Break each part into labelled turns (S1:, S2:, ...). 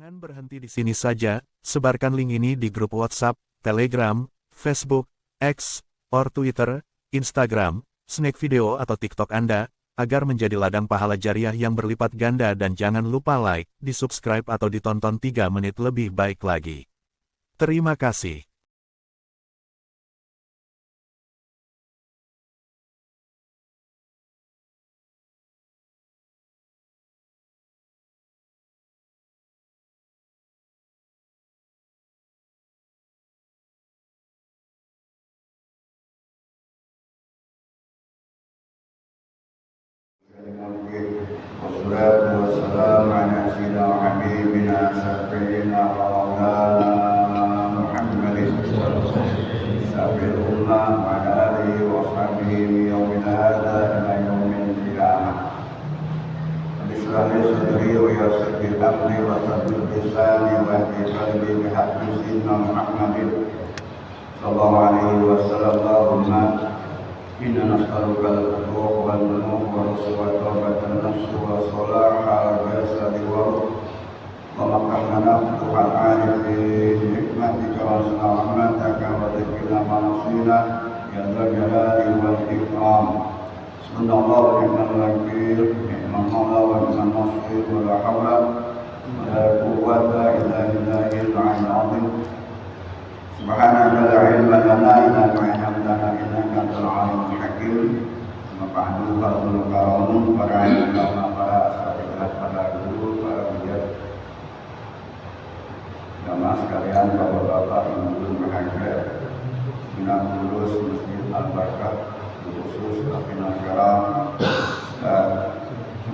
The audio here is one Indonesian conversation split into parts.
S1: Jangan berhenti di sini saja, sebarkan link ini di grup WhatsApp, Telegram, Facebook, X, or Twitter, Instagram, Snack Video atau TikTok Anda, agar menjadi ladang pahala jariah yang berlipat ganda dan jangan lupa like, di-subscribe atau ditonton 3 menit lebih baik lagi. Terima kasih.
S2: Wassalatu wassalamu ala sayyidina wa habibina syafi'ina wa maulana Muhammadin syafi'il ummah wa ala alihi wa sahbihi min yawmin hadha ila yawmin qiyamah. Bismillah sadri wa yassir li amri wa saddid lisani wa hdi qalbi bi haqqi sayyidina Muhammadin sallallahu alaihi wasallam. Allahumma inna nas'alukal furuq wal nuh wa ruswa tawbatan nafs wa salaha jasadi wa ruh wa maqamana tuhan arifin hikmatika wa rahmataka wa dhikna manasina ya dzal jalali wal ikram. Subhanallah wa ni'mal wakil ni'mal mawla wa ni'mal nasir wa la hawla wa la quwwata illa billahil aliyyil azim. Subhanaka la ilma lana illa ma 'allamtana innaka antal alimul hakim. Mafa'alul fadlul karamun para ulama, para asatidzah, para guru, para ujat, jamaah sekalian, bapak-bapak, ibu-ibu berbahagia, bina lulus Masjid Al-Barakah, khusus Afinal Karam dan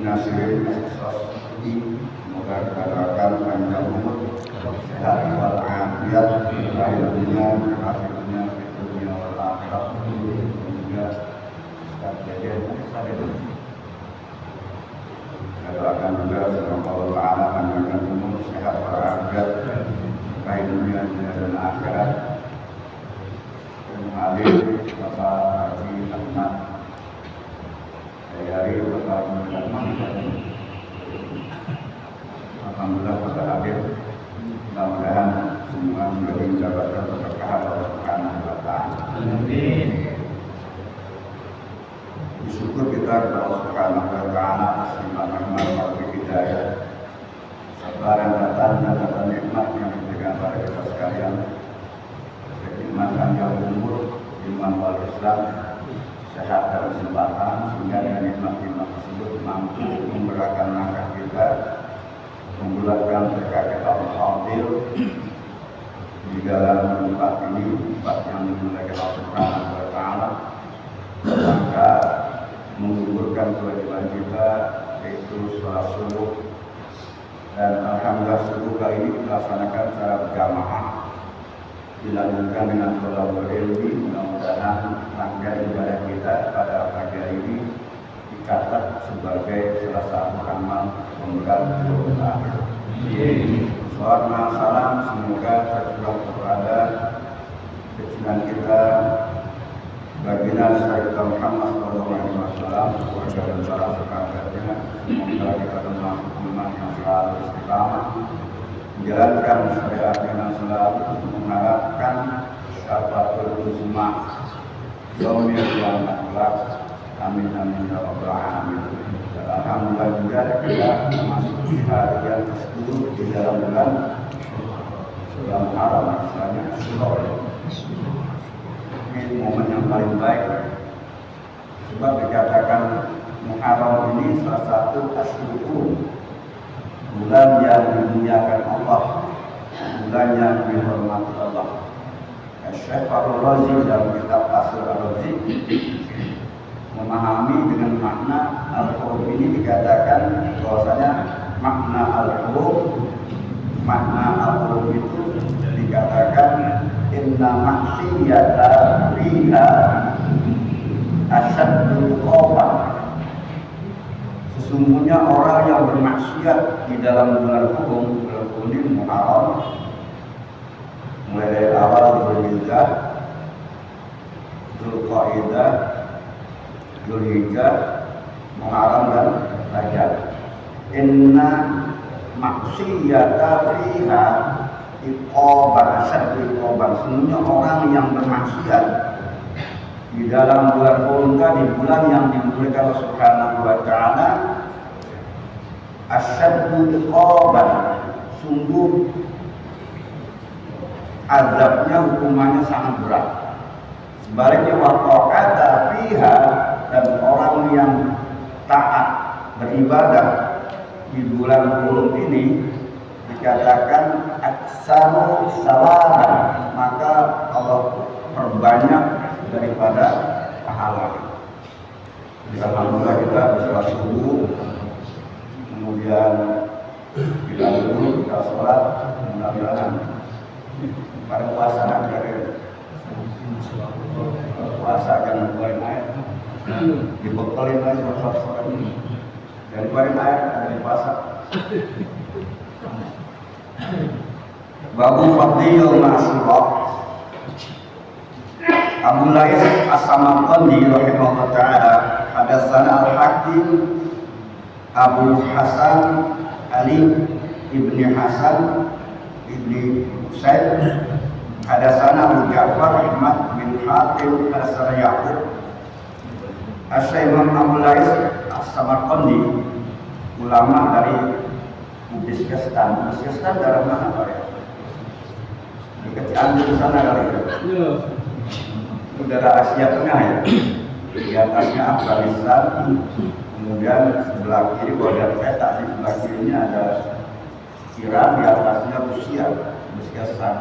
S2: Nasirin Asas ini. Semoga kita doakan panjang umur, sehat walafiat, lahir dunia, akhir dunia, dunia wal akhirat, juga kejadian itu. Kita doakan juga semoga Allah Taala panjangkan umur, sehat walafiat, lahir dunia dan akhirat. Hadir Bapak Haji Ahmad dari Bapak Alhamdulillah pada hadir. Mudah-mudahan semua menjadi mendapatkan keberkahan Allah Subhanahu wa Ta'ala. Amin. Bersyukur kita kepada Allah Subhanahu wa Ta'ala atas nikmat-nikmat taufik hidayah, sabaran datang nikmat yang diberikan kepada kita sekalian. Nikmat panjang umur, iman wal Islam, sehat dan kesempatan, sehingga dengan nikmat-nikmat tersebut mampu menggerakkan langkah kita, membulatkan tekad kita berhadir di dalam tempat ini, tempat yang dimuliakan Allah Subhanahu wa Ta'ala, maka menggugurkan kewajiban kita yaitu sholat subuh. Dan alhamdulillah subuh kali ini dilaksanakan secara berjamaah, dilanjutkan dengan sholat berilmi. Mudah-mudahan rangkaian ibadah kita pada pagi hari ini dicatat sebagai salah satu amal pemberat dosa. Salam salam semoga tercurah kepada junjungan kita baginda Sayyidina Muhammad SAW, keluarga dan para sahabatnya. Semoga kita termasuk umat yang selalu istiqamah menjalankan syariat dengan selalu mengharapkan syafaatul uzma yaumil qiyamah kelak. Amin amin ya rabbal alamin. Alhamdulillah juga kita memasuki hari yang ke-10 di dalam bulan Haram, misalnya ini momen yang paling baik, sebab dikatakan Muharram ini salah satu asyhur, bulan yang dimuliakan Allah, bulan yang dihormati Allah. Syekh Fahrul Razi dalam kitab Asr Ar-Razi memahami dengan makna al-huruf ini, dikatakan bahwasanya makna al-huruf itu dikatakan inna maksiyata fiha asyaddu uqubah. Sesungguhnya orang yang bermaksiat di dalam bulan hukum ini Muharram, mulai dari awal Dzulhijjah, Dzulqa'dah, Dzulhijjah, Muharram dan Rajab. Inna maksiyata fiha iqoban asyaddu iqoban. Semuanya orang yang bermaksiat di dalam bulan Qur'an, di bulan yang dimuliakan Allah Subhanahu wa taala, asyaddu iqoban, sungguh azabnya, hukumannya sangat berat. Sebaliknya wa ta'ata fiha, dan orang yang taat beribadah di bulan Qur'an ini dikatakan aksaru sawaban, maka Allah perbanyak daripada pahala. Alhamdulillah kita sholat subuh, kemudian kita dulu kita sholat, mudah-mudahan pada puasa dari puasa akan membuat air, dibekelin lagi sholat ini dari paling air dari puasa. Babu Fadil Masyurah. Abu Lais As-Samarqandi rahimahullah ta'ala hadatsana Al-Hakim Abu Hasan Ali ibni Hasan ibni Husain hadatsana Abu Ja'far Ahmad bin Hatim hadatsana Yaqub. Asy-Syaikh Abu Lais As-Samarqandi, ulama dari Uzbekistan. Uzbekistan daerah mana Pak ya? Dekat Cianjur sana kali ya. Udara Asia Tengah ya. Di atasnya Afghanistan, kemudian sebelah kiri ada peta, di sebelah kirinya ada Iran, di atasnya Rusia, Uzbekistan.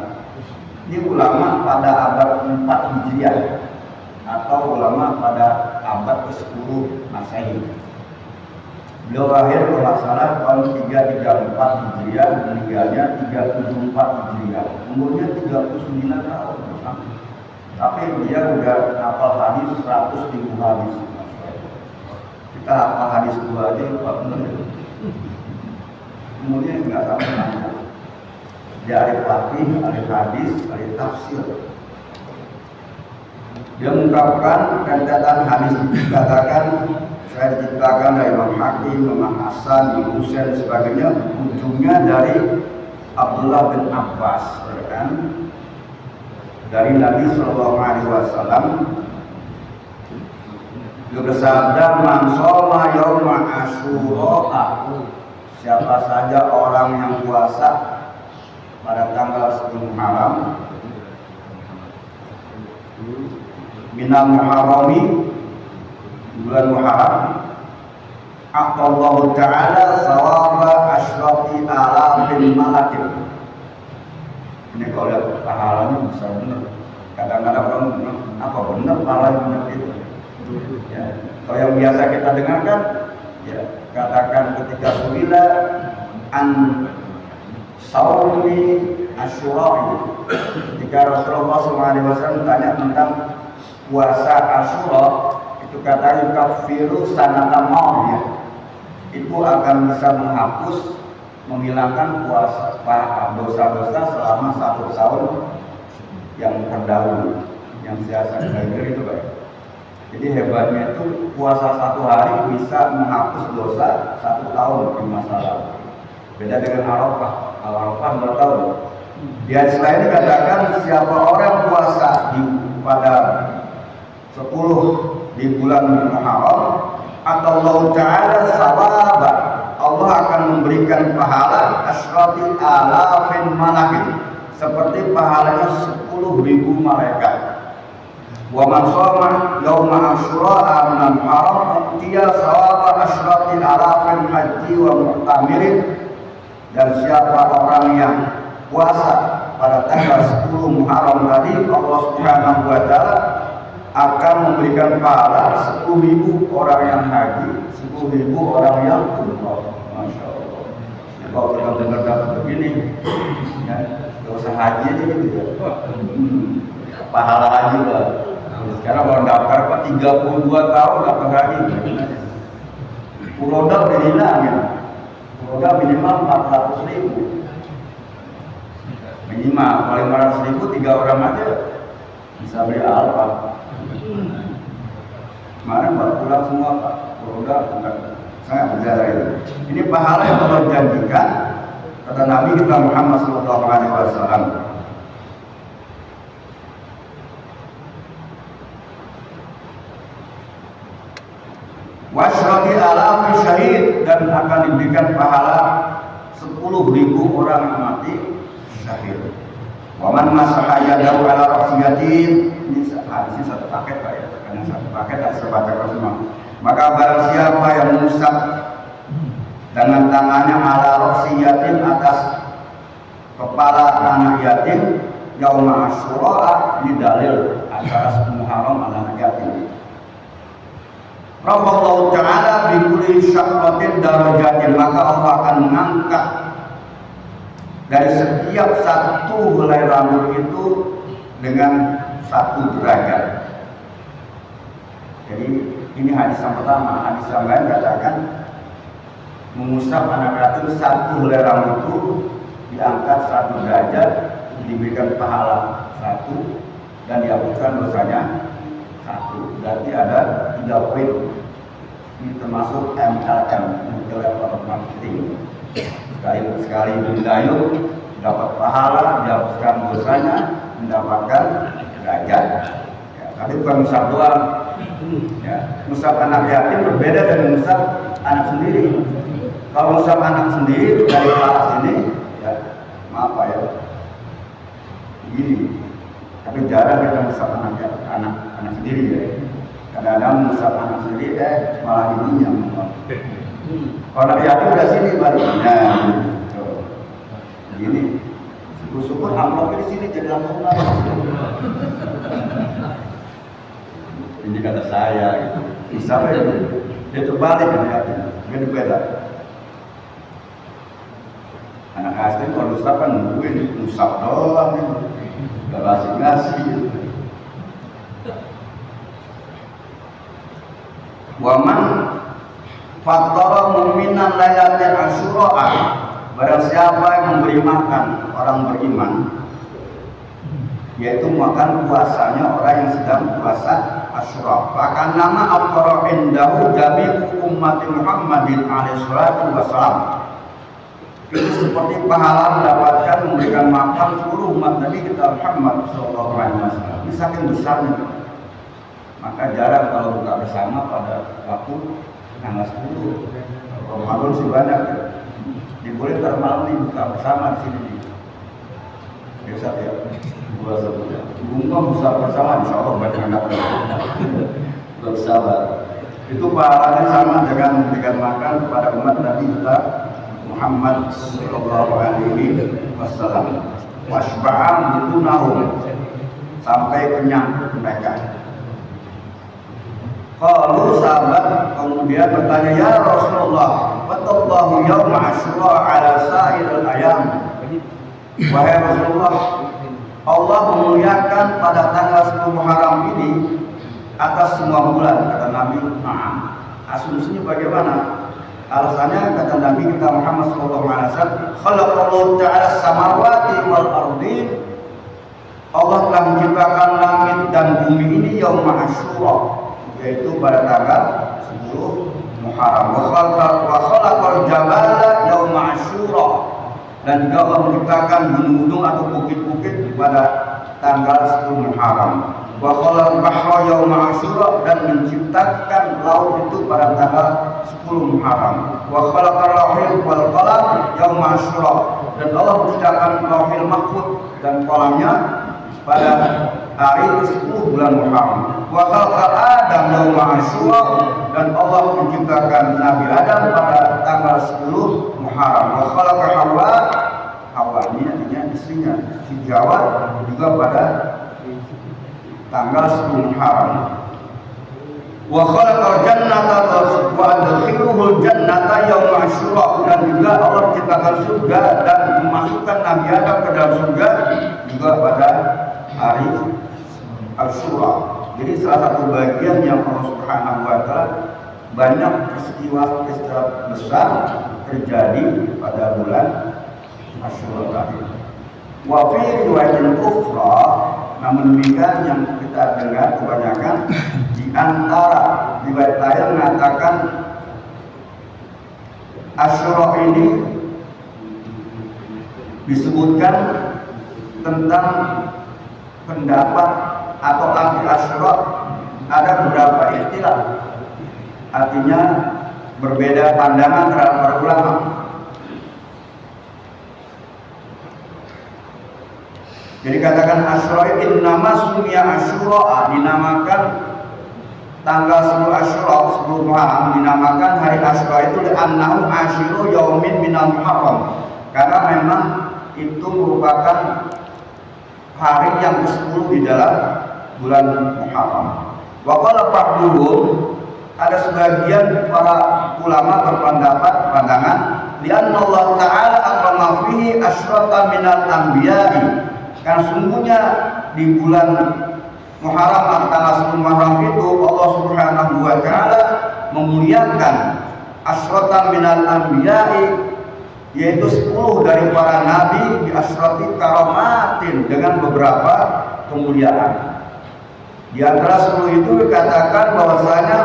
S2: Ini ulama pada abad 4 Hijriah atau ulama pada abad ke-10 Masehi. Beliau lahir kalau nggak salah tahun 334 Hijriah, meninggalnya 374 Hijriah. Umurnya 39 tahun. Tapi dia udah hafal hadis 100.000 hadis. Kita hafal hadis 2 aja lupa bener. Umurnya nggak sampai nanya. Dia ahli fikih, ahli hadis, ahli tafsir. Dia mengungkapkan rentetan hadis dikatakan saya diciptakan dari Imam Hakim, Imam Hasan, Imam Husain dan sebagainya. Ujungnya dari Abdullah bin Abbas, kan? Dari Nabi Shallallahu Alaihi Wasallam. Dia bersabda, "Man shoma yauma Asyura, siapa saja orang yang puasa pada tanggal 10 Muharram, minal Muharrami, bulan Muharram, aqallahu ta'ala sawaba asyrati alafin malakin." Ini kalau lihat pahalanya besar benar. Kadang-kadang orang bilang, apa benar pahalanya benar itu? Ya. Kalau yang biasa kita dengarkan, ya katakan ketika suila an saumi Asyura, ketika Rasulullah SAW tanya tentang puasa Asyura, itu katanya kafiru sanata maudiyah, itu akan bisa menghapus, menghilangkan puasa dosa-dosa selama 1 tahun yang terdahulu, yang biasa belajar itu Pak. Jadi hebatnya itu puasa 1 hari bisa menghapus dosa 1 tahun di masa lalu. Beda dengan Arafah. Arafah 2 tahun. Di hadis lain dikatakan siapa orang puasa pada 10 di bulan Muharram, atau Allah Ta'ala sawaba, Allah akan memberikan pahala asyrati alafin malakin, seperti pahalanya 10.000 malaikat. Wa man shoma yauma Asyura min Muharram utiya sawaba asyrati alafin haji wa mu'tamirin, dan siapa orang yang puasa pada tanggal 10 Muharram tadi, Allah Subhanahu wa taala akan memberikan pahala 10.000 orang yang haji, 10.000 orang yang umrah. Masya Allah. Ya, kalau kita dengar begini, ya, gak usah haji aja gitu ya. Pahala haji lah. Sekarang kalau daftar Pak 32 tahun daftar haji. Puroda minimal ya. Puroda minimal 400.000. Minimal, kalau 500.000 3 orang aja bisa beli Alfa. Kemarin baru pulang semua Pak, udah bukan sangat berjalan itu. Ini pahala yang Allah janjikan Kata Nabi kita Muhammad sallallahu alaihi wasallam, wasyrati alafi syahid, dan akan diberikan pahala 10.000 orang yang mati syahid. Waman masaha yadahu ala rasiyatin, ini hadisnya satu paket Pak ya, karena satu paket dan sebaca semua. Maka barang siapa yang mengusap dengan tangannya ala rasiyatin, atas kepala anak yatim, yauma asyura, ini dalil atas Muharram anak yatim. Rabbullah Ta'ala bikuli syakwatin darajatin, maka Allah akan mengangkat dari setiap satu helai rambut itu dengan 1 derajat. Jadi ini hadis yang pertama. Hadis yang lain katakan mengusap anak yatim 1 helai rambut itu diangkat 1 derajat, diberikan pahala 1 dan dihapuskan dosanya 1. Berarti ada 3 poin. Ini termasuk MLM, multi-level marketing. Sekali mendayung dapat pahala, dihapuskan dosanya, mendapatkan derajat. Ya, tapi bukan musab doang. Ya, musab anak yatim berbeda dengan musab anak sendiri. Kalau musab anak sendiri dari kelas ini, ya maaf Pak ya, begini. Tapi jarang kita musab anak sendiri ya. Kadang-kadang musab anak sendiri malah ibunya. Kalau anak yatim udah sini barunya. Begini. Syukur-syukur amplopnya di sini jadi langsung lagi. Ini kata saya gitu. Misalnya dia terbalik anak yatim, dia beda. Anak asli kalau usap kan nungguin usap doang nih, gak ngasih. Waman fattara mu'minan lailatul asyura, barang siapa yang memberi makan orang beriman, yaitu makan puasanya orang yang sedang puasa Asyura. Bahkan nama afṭara indahu jami'u ummati Muhammadin alaihi salatu wassalam. Itu seperti pahala mendapatkan memberikan makan seluruh umat Nabi kita Muhammad sallallahu alaihi wasallam. Ini saking besarnya. Maka jarang kalau buka bersama pada waktu tanggal 10. Ramadan sih banyak ya. Diboleh ntar malam nih buka bersama di sini. Biasa ya. Buka buka bersama, insya Allah banyak anak bersabar. Itu pahalanya sama dengan memberikan makan kepada umat Nabi kita Muhammad sallallahu alaihi wasallam. Wasba'am butunahum, sampai kenyang mereka. Kalau sahabat kemudian bertanya, ya Rasulullah, fatallahu yawma asyura ala sa'iril ayam. Wahai Rasulullah, Allah memuliakan pada tanggal 10 Muharram ini atas semua bulan. Kata Nabi, nah, asumsinya bagaimana? Alasannya kata Nabi kita Muhammad SAW, khalaqallahu ta'ala samawati wal ardi, Allah telah menciptakan langit dan bumi ini yauma asyura, yaitu pada tanggal 10 Muharram. Wa khalaqal jabala yauma asyura, dan juga Allah menciptakan gunung-gunung atau bukit-bukit pada tanggal 10 Muharram. Wa khalaqal bahra yauma asyura, dan menciptakan laut itu pada tanggal 10 Muharram. Wa khalaqal lauhil wal qalam yauma asyura, dan Allah menciptakan lauhil mahfuz dan qalamnya pada hari ke-10 bulan Muharram. Wa khalaqal Adam yauma asyura, dan Allah menciptakan Nabi Adam pada tanggal 10 Muharram. Wa khalaqa Hawa ini artinya istrinya, si Jawa, juga pada tanggal 10 Muharram. Wa khalaqal jannata wa adkhiluhul jannata yauma asyura, dan juga Allah menciptakan surga dan memasukkan Nabi Adam ke dalam surga juga pada hari Asyura. Jadi salah satu bagian yang Allah Subhanahu wa taala banyak peristiwa besar terjadi pada bulan Asyura tadi. Wa fi riwayatin ukhra, namun demikian yang kita dengar kebanyakan di antara riwayat lain mengatakan Asyura ini disebutkan tentang pendapat atau anti Asyura, ada beberapa istilah, artinya berbeda pandangan terhadap para ulama. Jadi katakan Asyura, innama sumya Asyura, dinamakan tanggal 10 Asyura, 10 Muharram, dinamakan hari Asyura itu li'annahu asyiru yaumin minal Muharram, karena memang itu merupakan hari yang ke-10 di dalam bulan Muharram. Wa qala ba'duhum, ada sebagian para ulama berpendapat pandangan li'anna Allah Ta'ala akrama fihi asyratan minal anbiya'i, karena sungguhnya di bulan Muharram atau tanggal 10 Muharram itu Allah Subhanahu wa Ta'ala memuliakan asyratan minal anbiya'i, yaitu 10 dari para nabi, di asyrati karamatin, dengan beberapa kemuliaan. Di antara 10 itu dikatakan bahwasanya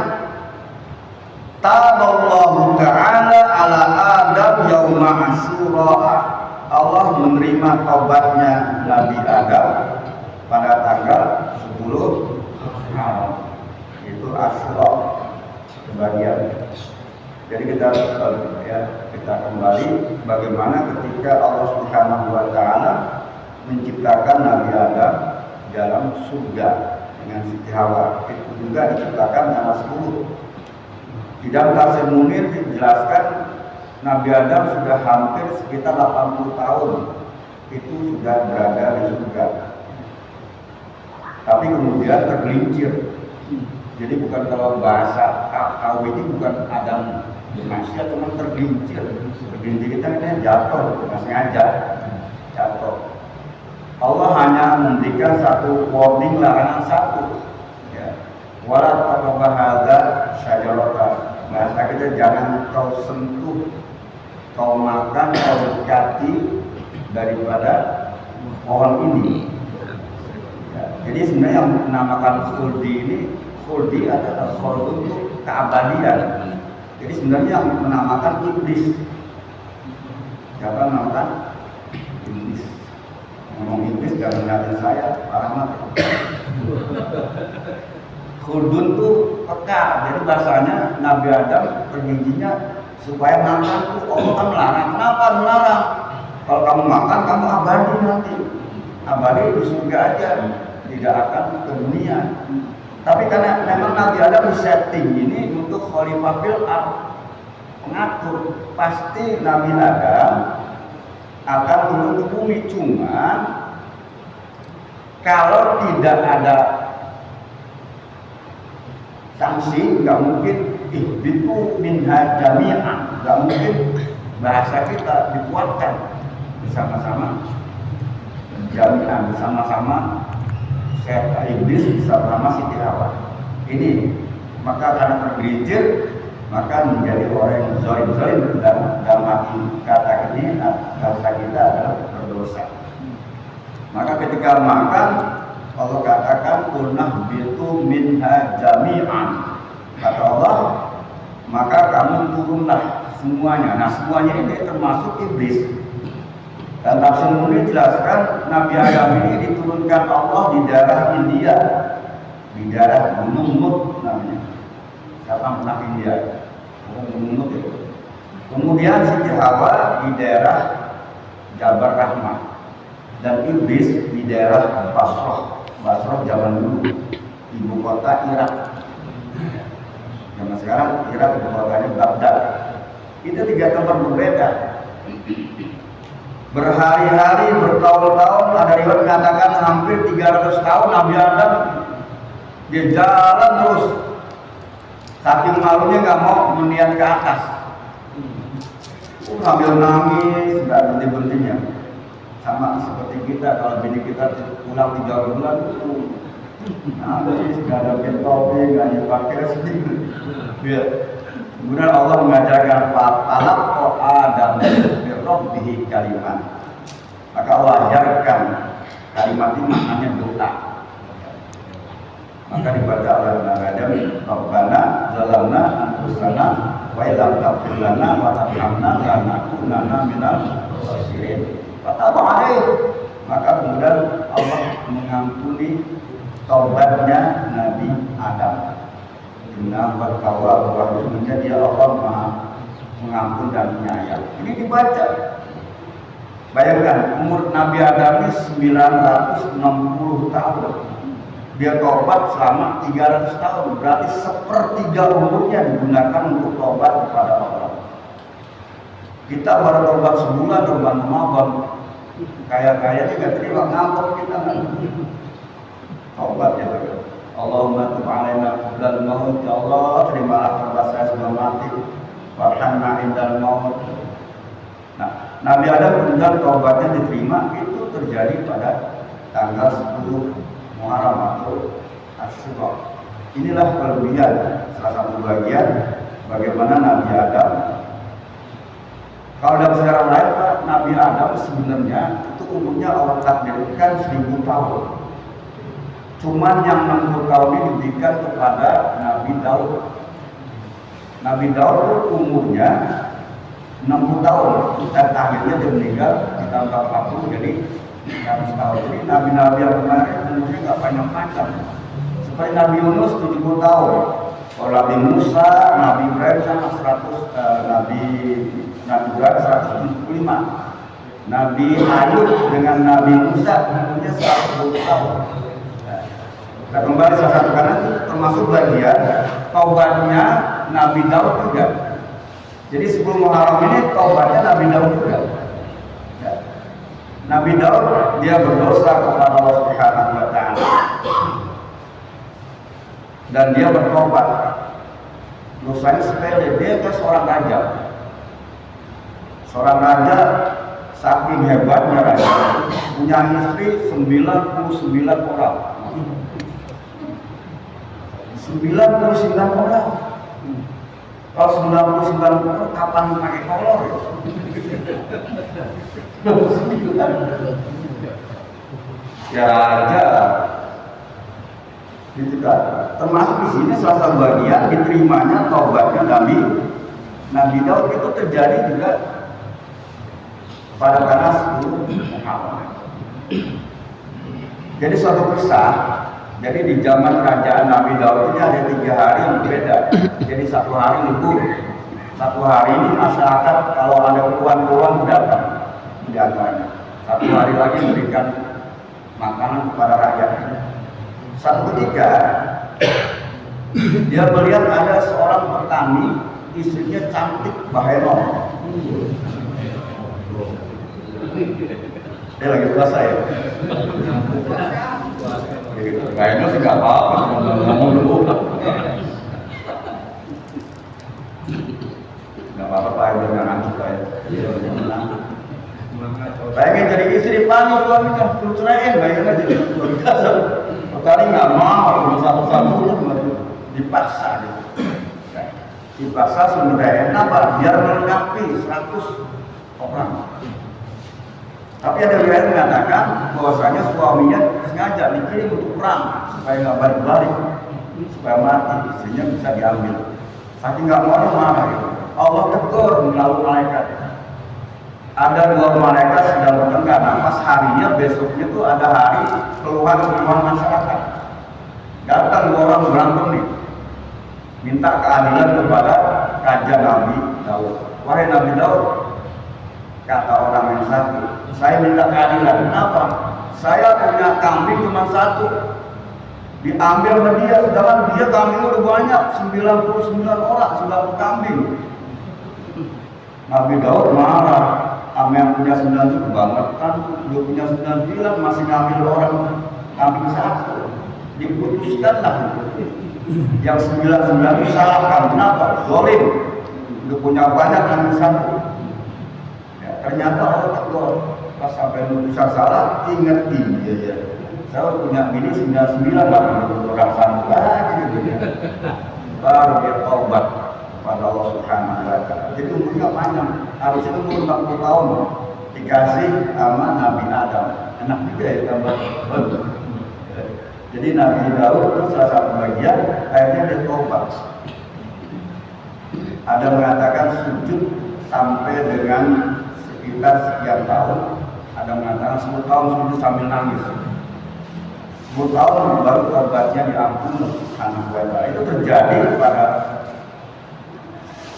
S2: taballahu ta'ala ala Adam yauma Asyura, Allah menerima taubatnya Nabi Adam pada tanggal 10 Muharram, itu Asyura sebagian. Jadi kita kembali bagaimana ketika Allah Subhanahu wa Ta'ala menciptakan Nabi Adam dalam surga dengan Siti Hawa, itu juga diciptakan tanggal 10. Di dalam Tafsir Munir dijelaskan Nabi Adam sudah hampir sekitar 80 tahun itu sudah berada di surga, tapi kemudian tergelincir. Jadi bukan, kalau bahasa kau ini bukan Adam manusia, cuma tergelincir. Tergelincir kita ini jatuh, bukan sengaja jatuh. Allah hanya memberikan satu warning, larangan satu, ya. Wala taqrabu hadza syajarata, bahasa kita jangan kau sentuh, kau makan, kau dekati daripada pohon ini. Ya. Jadi sebenarnya yang menamakan khuldi adalah khuldi untuk keabadian. Jadi sebenarnya yang menamakan iblis. Siapa menamakan? Iblis. Ngomong iblis jangan ngeliatin saya, parah mati. Khuldun tuh kekal. Jadi bahasanya Nabi Adam perjanjinya supaya makan tuh Allah kan melarang. Kenapa melarang? Kalau kamu makan, kamu abadi nanti. Abadi di surga aja, tidak akan ke dunia. Tapi karena memang Nabi Adam setting ini untuk khalifah fil ardh, pengatur, pasti Nabi Adam akan turun ke bumi. Cuma kalau tidak ada sanksi, nggak mungkin ihbitu minha jami'an, nggak mungkin bahasa kita dikuatkan bersama-sama, jami'an, bersama-sama setan iblis bersama Siti Hawa ini. Maka karena tergelincir, maka menjadi orang yang zalim dan dalam arti kata ini bahasa kita adalah berdosa. Maka ketika makan, Allah katakan qulnah bitu minha jami'an, kata Allah, maka kamu turunlah semuanya. Nah, semuanya ini termasuk iblis. Dan Tafsir Munir jelaskan Nabi Adam ini diturunkan Allah di daerah India, di daerah Gunung Nut namanya. Siapa pernah India? Gunung Nut itu. Kemudian Siti Hawa di daerah Jabal Rahmah, dan iblis di daerah Basrah. Basrah zaman dulu ibu kota Irak. Zaman sekarang Irak ibu kotanya Baghdad. Itu 3 tempat berbeda. Berhari-hari, bertahun-tahun, ada riwayat mengatakan hampir 300 tahun Nabi Adam dia jalan terus, saking malunya nggak mau melihat ke atas, sambil nangis, nggak berhenti-berhentinya. Sama seperti kita, kalau bini kita pulang 3 bulan, nangis, nggak ada topi, nggak dipakai sedikit. Kemudian Allah mengajarkan falaq Adam bi rabbih kalimat. Maka Allah ajarkan kalimat ini maknanya doa. Maka dibaca oleh Nabi Adam, Rabbana zalamna anfusana wa illam taghfir lana wa tarhamna lanakunanna minal khasirin. Fataba alaih, maka kemudian Allah mengampuni taubatnya Nabi Adam. Inna bertawab wa sesungguhnya dia Allah Maha mengampun dan penyayang. Ini dibaca. Bayangkan umur Nabi Adam ini 960 tahun. Dia tobat selama 300 tahun. Berarti sepertiga umurnya digunakan untuk tobat kepada Allah. Kita baru tobat sebulan bulan Ramadan. Kaya-kaya juga terima ngambek kita. Tobat ya. Allahumma tub alaina qablal maut, ya Allah terimalah taubat saya sebelum mati, warhamna indal maut. Nah, Nabi Adam kemudian taubatnya diterima, itu terjadi pada tanggal 10 Muharram atau Asyura. Inilah kelebihan salah satu bagian bagaimana Nabi Adam. Kalau dalam sejarah lain, Nabi Adam sebenarnya itu umurnya Allah takdirkan 1000 tahun. Cuman yang 60 tahun ini diberikan kepada Nabi Daud. Nabi Daud umurnya 60 tahun dan akhirnya dia meninggal di tahun 40, jadi 100 tahun. Jadi nabi-nabi yang kemarin umurnya nggak panjang-panjang. Seperti Nabi Yunus 70 tahun. Kalau Nabi Musa, Nabi Ibrahim sama 100, Nabi Ibrahim 175. Nabi Ayub dengan Nabi Musa umurnya 120 tahun. Nah, kembali salah satu karena itu termasuk bagian taubatnya Nabi Daud juga. Jadi sebelum Muharram ini taubatnya Nabi Daud juga. Ya. Nabi Daud dia berdosa kepada Allah Subhanahu wa taala. Dan dia bertobat. Dosanya sepele, dia kan seorang raja. Seorang raja saking hebatnya raja, punya istri 99 orang. 99 orang. Kalau 99 orang kapan pakai kolor ya? Ya aja. Gitu kan. Termasuk di sini salah satu bagian diterimanya taubatnya Nabi Daud itu terjadi juga pada tanggal 10 Muharram. Jadi suatu kisah. Jadi di zaman kerajaan Nabi Daud ini ada 3 hari yang berbeda. Jadi satu hari libur, satu hari ini masyarakat kalau ada keluhan-keluhan datang di antaranya. Satu hari lagi memberikan makanan kepada rakyat. Satu ketika dia melihat ada seorang petani, istrinya cantik bahenol. Dia lagi puasa ya. Kayaknya sih nggak apa-apa, ngomong dulu. Nggak apa-apa, Pak, udah nggak ngantuk, Pak. Pengen jadi istri panggil suaminya, suruh ceraiin, bayangin aja. Petani nggak mau, satu-satu dipaksa. Dipaksa sebenarnya apa? Biar melengkapi 100 orang. Tapi ada riwayat mengatakan bahwasanya suaminya sengaja dikirim untuk perang supaya nggak balik-balik, supaya mati, istrinya bisa diambil. Saking nggak mau marah gitu. Allah tegur melalui malaikat. Ada 2 malaikat sedang bertengkar. Nah, pas harinya besoknya tuh ada hari keluhan masyarakat. Datang 2 orang berantem nih, minta keadilan kepada raja Nabi Daud. Wahai Nabi Daud, kata orang yang satu, saya minta keadilan. Kenapa? Saya punya kambing cuma 1, diambil sama dia, sedangkan dia kambingnya udah banyak, 99 orang, 90 kambing. Nabi Daud marah, sama yang punya 9 itu kebangetan, dia punya 99 masih ngambil orang kambing 1. Diputuskanlah yang 99 itu salahkan. Kenapa? Zolim, udah punya banyak kambing 1. Ternyata Allah tegur, pas sampai putusan salah, ingat dia ya. Saya punya bini 99 lah, orang satu lagi gitu ya. Baru dia taubat kepada Allah Subhanahu wa taala. Jadi umurnya panjang, harusnya umur 40 tahun dikasih sama Nabi Adam. Enak juga ya tambah. Jadi Nabi Daud itu salah satu bagian akhirnya dia taubat. Ada mengatakan sujud sampai dengan sekitar sekian tahun. Ada mengatakan 10 tahun sujud sambil nangis. 10 tahun baru taubatnya diampuni Subhanahu wa ta'ala. Itu terjadi pada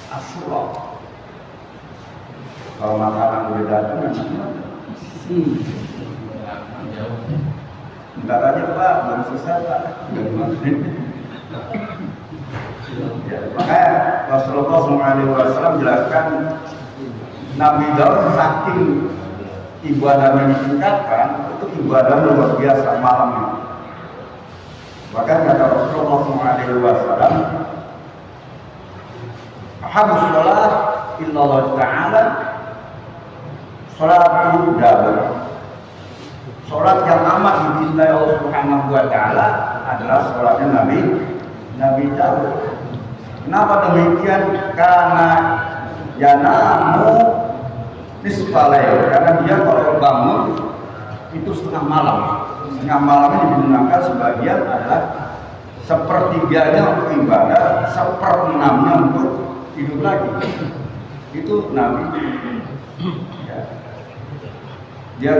S2: Asyura. Kalau makanan udah datang, bentar aja Pak, belum selesai Pak. Ya, makanya Rasulullah SAW menjelaskan Nabi Daud saking ibadahnya ditingkatkan, itu ibadah luar biasa malamnya. Bahkan kata Rasulullah SAW, Ahabus sholat illallah ta'ala sholatu Daud. Sholat yang amat dicintai Allah Subhanahu wa ta'ala adalah sholatnya Nabi Daud. Kenapa demikian? Karena yanamu nisfalail, karena dia kalau bangun itu setengah malam. Setengah malamnya digunakan sebagian adalah sepertiganya untuk ibadah, seperenamnya untuk hidup lagi. Itu Nabi. Ya. Dia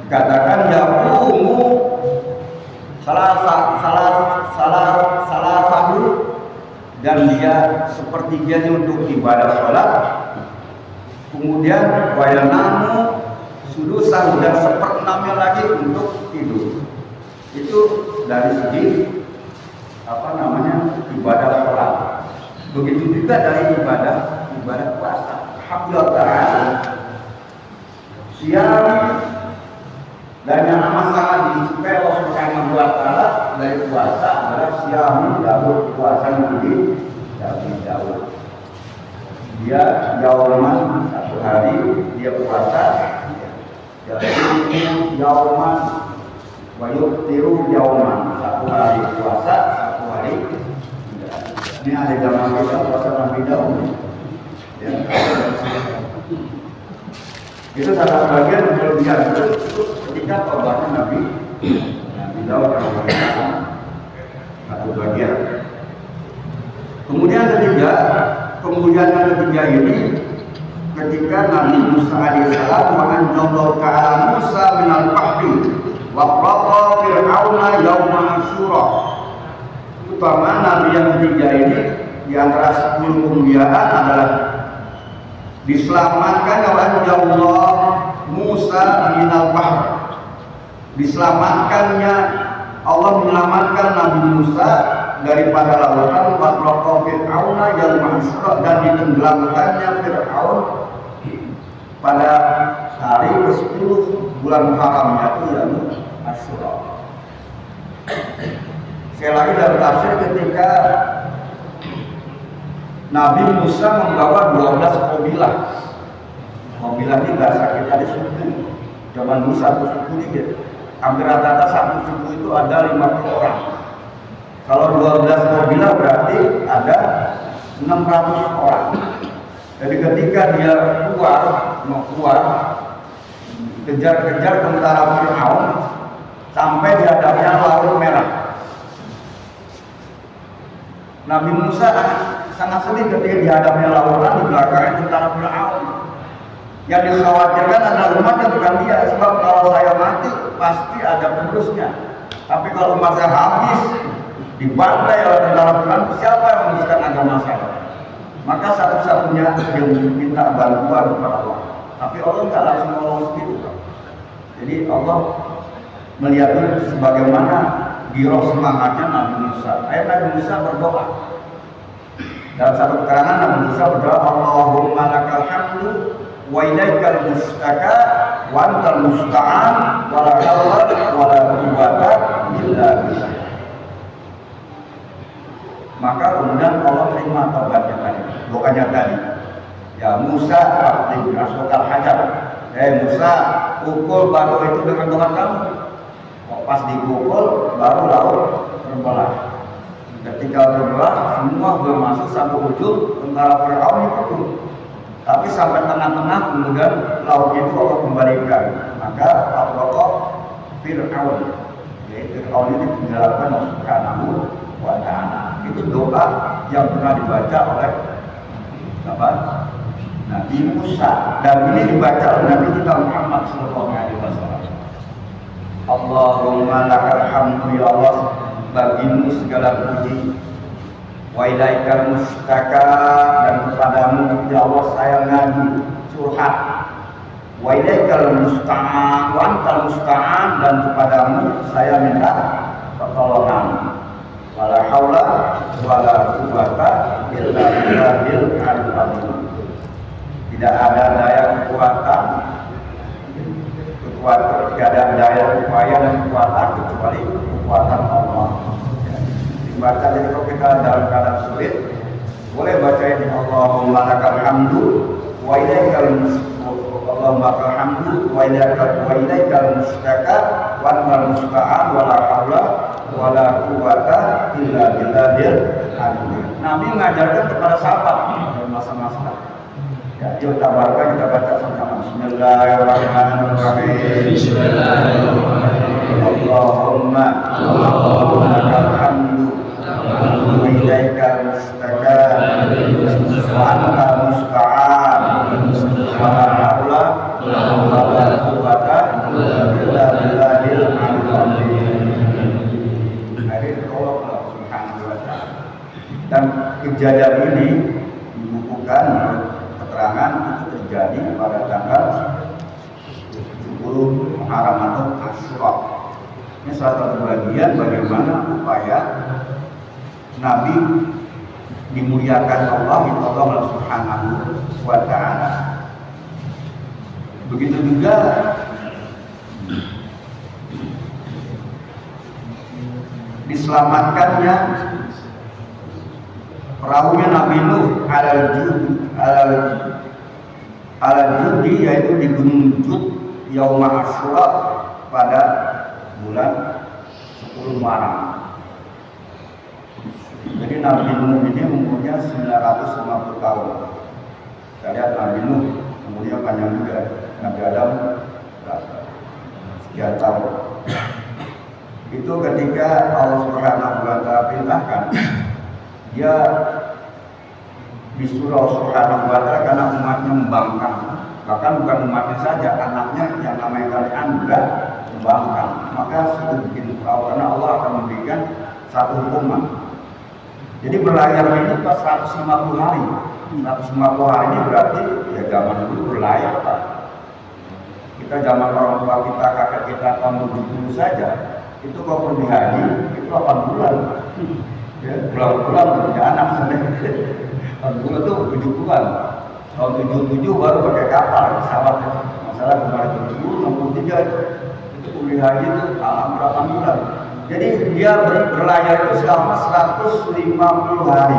S2: katakan yaqumu salah satu, dan dia sepertiganya untuk ibadah sholat, kemudian wayanamu sudusan dan seperenamnya lagi untuk tidur. Itu dari segi ibadah sholat. Begitu juga dari ibadah puasa. Alhamdulillah ta'ala siang, dan yang amat sangat disukai Allah Subhanahu wa ta'ala dari puasa adalah siang Daud, puasa Nabi Daud. Dia yauman, satu hari dia puasa, jadi yauman wa yuftiru yauman, satu hari puasa, satu hari tidak. Ini ada zaman kita puasa Nabi Daud. Ya. Itu salah bagian kelebihan itu ketika taubatnya Nabi Daud satu bagian. Kemudian yang ketiga ini ketika Nabi Musa alaihissalam menganjurkan ta'ala Musa minal bahri wa qaqa fir'auna yauma asyura. Utama Nabi yang ketiga ini di antara 10 kemuliaan adalah diselamatkan oleh Allah Musa minal bahr. Diselamatkannya Allah menyelamatkan Nabi Musa daripada lautan wa fir'auna yauma asyura, dan ditenggelamkannya Fir'aun pada hari ke-10 bulan haramnya itu yaitu Asyura. Sekali lagi dalam tafsir ketika Nabi Musa membawa 12 kabilah. Kabilah ini bahasa kita di suku. Zaman dulu satu suku ini hampir rata-rata satu suku itu ada 50 orang. Kalau 12 kabilah berarti ada 600 orang. Jadi ketika dia mau keluar kejar-kejar tentara Fir'aun sampai di hadapnya Laut Merah. Nabi Musa sangat sedih ketika di hadapnya lautan, di belakangnya tentara Fir'aun. Yang dikhawatirkan adalah umat yang bukan dia, sebab kalau saya mati pasti ada penerusnya. Tapi kalau umat saya habis dibantai oleh tentara Fir'aun, siapa yang meneruskan agama saya? Maka satu-satunya yang minta bantuan kepada Allah. Tapi Allah nggak langsung nolong begitu. Jadi Allah melihat itu sebagaimana giroh semangatnya Nabi Musa. Nabi Musa berdoa. Dalam satu keterangan Nabi Musa berdoa, Allahumma lakal hamdu wa ilaikal mustaka wa antal musta'an wa la hawla wa la quwwata illa billah. Maka kemudian Allah terima taubatnya tadi, doanya tadi. Ya Musa, Rabbi Rasulullah Hajar. Musa, pukul batu itu dengan tangan kamu. Pas dipukul, baru laut terbelah. Ketika terbelah, semua belum masuk sampai ujung, tentara Fir'aun itu. Tapi sampai tengah-tengah, kemudian laut itu Allah kembalikan. Maka Allah Fir'aun, yaitu Fir'aun ini dijelaskan Subhanahu wa ta'ala. Itu doa yang pernah dibaca oleh apa? Nabi Musa. Dan ini dibaca oleh Nabi kita Muhammad SAW. Allahumma lakal hamdu ya Allah, bagimu segala puji, wa ilaikal mustaka, dan kepadamu ya Allah saya ngadu curhat, wa ilaikal musta'an, wa antal musta'an, dan kepadamu saya minta pertolongan. Wala haula wala quwwata illa billahil aliyyil azim. Tidak ada daya kekuatan, tidak ada daya upaya dan kekuatan kecuali kekuatan Allah. Dibaca, jadi kalau kita dalam keadaan sulit, boleh baca ini Allahumma lakal hamdu wa ilaikal mustaka wa antal musta'an wa la haula wa la quwwata illa billahil aliyyil. Nabi mengajarkan kepada sahabat dalam masa-masa. Ya, yuk tabarkan, kita baca sama-sama. Bismillahirrahmanirrahim. Bismillahirrahmanirrahim. Allahumma lakal hamdu wa ilaikal mustaka wa antal musta'an wa la haula wa la quwwata illa billahil aliyyil azim. Allah Subhanahu wa ta'ala. Dan kejadian ini dibukukan keterangan itu terjadi pada tanggal 10 Muharram atau Asyura. Ini salah satu bagian bagaimana upaya Nabi dimuliakan Allah Subhanahu wa ta'ala. Begitu juga diselamatkannya perahunya Nabi Nuh al-Judi, yaitu di Gunung Jud Yauma Asyura pada bulan 10 Muharram. Jadi Nabi Nuh ini umurnya 950 tahun. Kita lihat Nabi Nuh umurnya panjang juga. Nabi Adam sekian tahun. Itu ketika Allah Subhanahu wa ta'ala perintahkan, dia disuruh Allah Subhanahu wa ta'ala karena umatnya membangkang. Bahkan bukan umatnya saja, anaknya yang namanya kalian juga membangkang. Maka sudah bikin perahu, karena Allah akan memberikan satu hukuman. Jadi berlayar ini pas 150 hari. 150 hari ini berarti ya zaman dulu berlayar, Pak. Kita zaman orang tua kita, kakek kita tahun 70 saja. Itu kalau pergi haji itu 8 bulan, ya, bulan-bulan punya anak sebenarnya. 8 bulan itu 7 bulan. Tahun 77 baru pakai kapal, pesawat. Masalah kemarin 70, 63 itu pergi haji itu 8 bulan. Jadi dia berlayar itu selama 150 hari.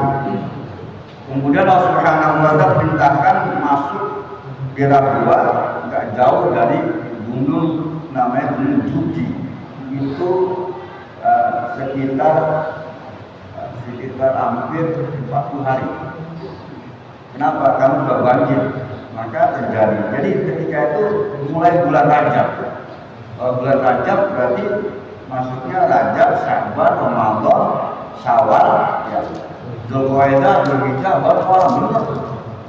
S2: Kemudian Allah Subhanahu wa ta'ala perintahkan masuk di Rabua, nggak jauh dari gunung namanya Gunung Judi. Itu sekitar hampir 40 hari. Kenapa? Karena sudah banjir, maka terjadi. Jadi ketika itu mulai bulan Rajab. Bulan Rajab berarti masuknya Rajab, Sya'ban, Ramadan, Syawal, ya. Dzulqa'dah, Dzulhijjah, baru orang benar.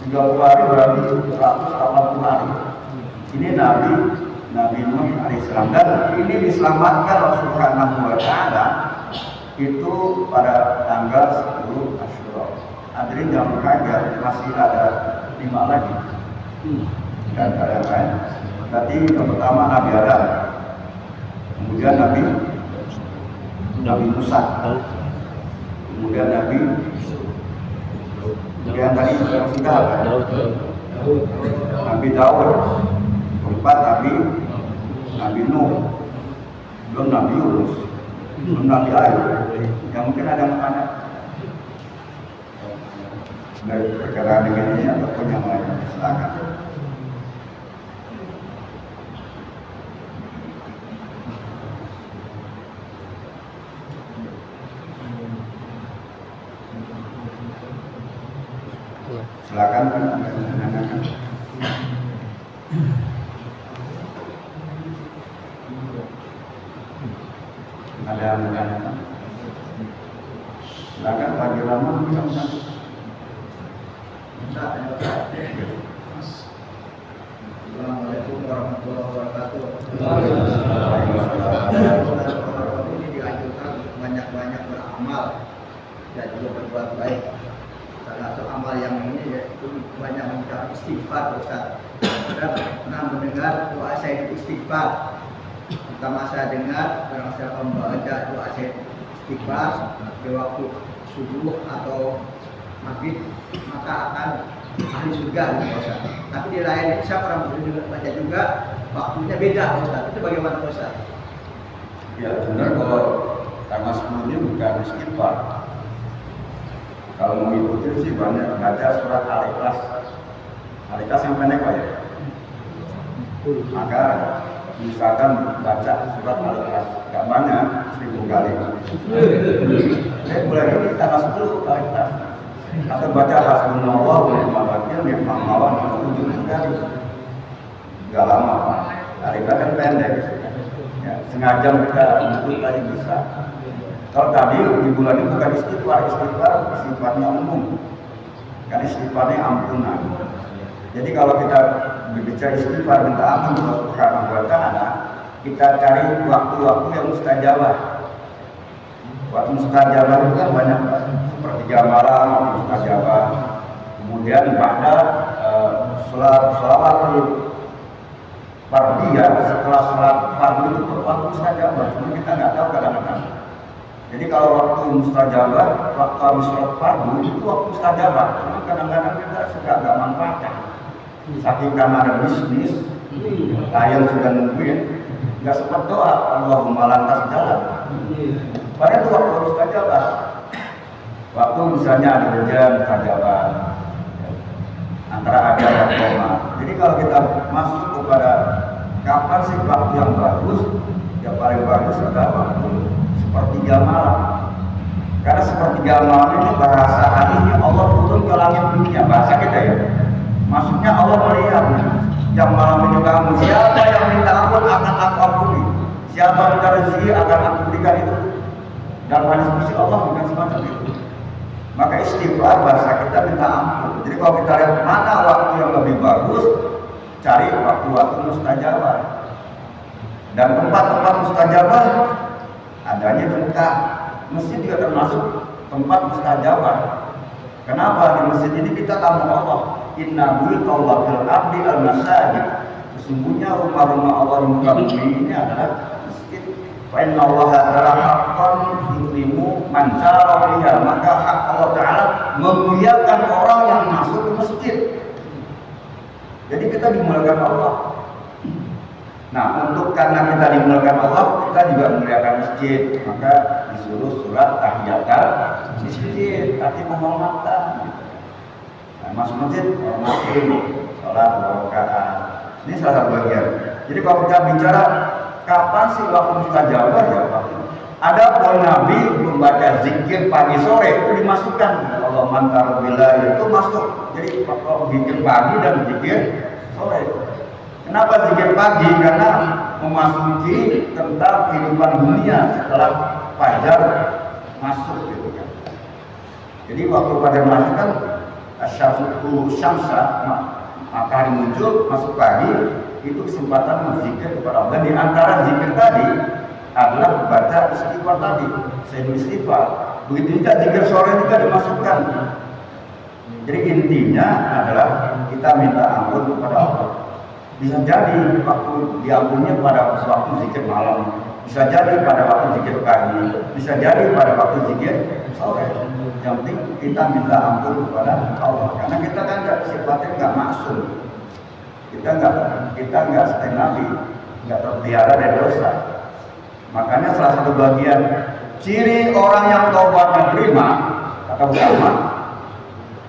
S2: 30 hari berarti 180 hari. Ini Nabi Nuh alaihissalam, dan ini diselamatkan Allah Subhanahu wa ta'ala itu pada tanggal 10 Asyura. Hadirin jangan kaget, masih ada 5 lagi dan ada yang lain. Berarti yang pertama Nabi Adam, kemudian Nabi Musa, kemudian kemudian tadi yang sudah Nabi Daud, keempat Nabi Nuh, belum Nabi Yunus, belum Nabi Ayub. Yang mungkin ada makanya dari perkara dengan ini ataupun yang lain, silakan. Silakan kan menanyakan. Ada yang menanyakan. Silakan bagi lama bisa. Ini dianjurkan banyak-banyak beramal dan juga berbuat baik. Termasuk amal yang ini yaitu banyak mengucapkan istighfar, Ustaz. Saya pernah mendengar doa saya itu istighfar. Pertama saya dengar orang saya membaca doa saya istighfar di waktu subuh atau maghrib, maka akan ahli surga gitu, Ustaz. Tapi di lain saya pernah baca juga waktunya beda, Ustaz. Itu bagaimana, Ustaz?
S3: Ya benar, kalau tanggal 10 ini bukan istighfar. Kalau mau ngikutin sih banyak baca surat Al-Ikhlas. Al-Ikhlas yang pendek Pak ya. Maka misalkan baca surat Al-Ikhlas gak banyak, 1000 kali. Saya mulai dari tanggal 10 Al-Ikhlas. Atau baca Hasbunallah wa ni'mal wakil, ni'mal mawla wa ujung kali. Gak lama Pak. Al-Ikhlas kan pendek. Ya, sengaja kita ikut tadi bisa. Kalau tadi di bulan ini bukan istighfar sifatnya umum, kan istighfarnya ampunan. Jadi kalau kita berbicara istighfar minta ampun Allah Subhanahu wa Ta'ala, kita cari waktu-waktu yang mustajabah. Waktu mustajabah itu kan banyak, sepertiga malam waktu mustajabah. Kemudian pada sholawat fardhiyah, setelah sholat fardu itu waktu mustajabah, cuma kita nggak tahu kadang-kadang. Jadi kalau waktu mustajabah, waktu habis sholat fardu itu waktu mustajabah, cuma kadang-kadang kita suka nggak manfaatkan. Saking karena ada bisnis, klien sudah nungguin, nggak sempat doa, Allahumma lantas jalan. Padahal itu waktu mustajabah. Waktu misalnya ada hujan mustajabah, antara ada dan koma. Jadi kalau kita masuk kepada kapan sih waktu yang bagus, yang paling bagus adalah waktu sepertiga malam. Karena sepertiga malam ini bahasa harinya Allah turun ke langit dunia, bahasa kita ya. Maksudnya Allah melihat yang malam ini kamu, siapa yang minta ampun akan aku ampuni, siapa minta rezeki akan aku berikan itu. Dan hadis kursi Allah bukan semacam itu. Maka istighfar bahasa kita minta ampun. Jadi kalau kita lihat mana waktu yang lebih bagus, cari waktu-waktu mustajabah. Dan tempat-tempat mustajabah adanya di Mekah. Masjid juga termasuk tempat mustajabah. Kenapa? Di masjid ini kita tamu Allah. Inna buyutallahi fil ardi al-masajid. Sesungguhnya rumah-rumah Allah di muka bumi ini adalah masjid. Fa inna Allah ta'ala haqqan yukrimu man syara fiha. Maka hak Allah Ta'ala memuliakan orang yang masuk ke masjid. Jadi kita dimuliakan Allah. Nah, untuk karena kita dimuliakan Allah, kita juga memuliakan masjid. Maka disuruh surat tahiyatul masjid, arti penghormatan. Nah, masuk masjid, hormatin, sholat, rakaat. Ini salah satu bagian. Jadi kalau kita bicara kapan sih waktu mustajabah ya Pak? Ada pun Nabi membaca zikir pagi sore itu dimasukkan. Allah mantar bila itu masuk. Jadi zikir pagi dan zikir sore. Kenapa zikir pagi? Karena memasuki tentang kehidupan dunia setelah fajar masuk gitu kan. Jadi waktu fajar masuk kan asyafatu syamsa, matahari muncul masuk pagi, itu kesempatan berzikir kepada Allah. Dan di antara zikir tadi adalah baca istighfar tadi, saya istighfar. Begitu juga zikir sore juga dimasukkan. Jadi intinya adalah kita minta ampun kepada Allah. Bisa jadi waktu diampunnya pada waktu zikir malam, bisa jadi pada waktu zikir pagi, bisa jadi pada waktu zikir sore. Yang penting kita minta ampun kepada Allah, karena kita kan sifatnya nggak maksum, kita nggak seperti Nabi, nggak terpelihara dari dosa. Makanya salah satu bagian ciri orang yang taubatnya terima, kata ulama,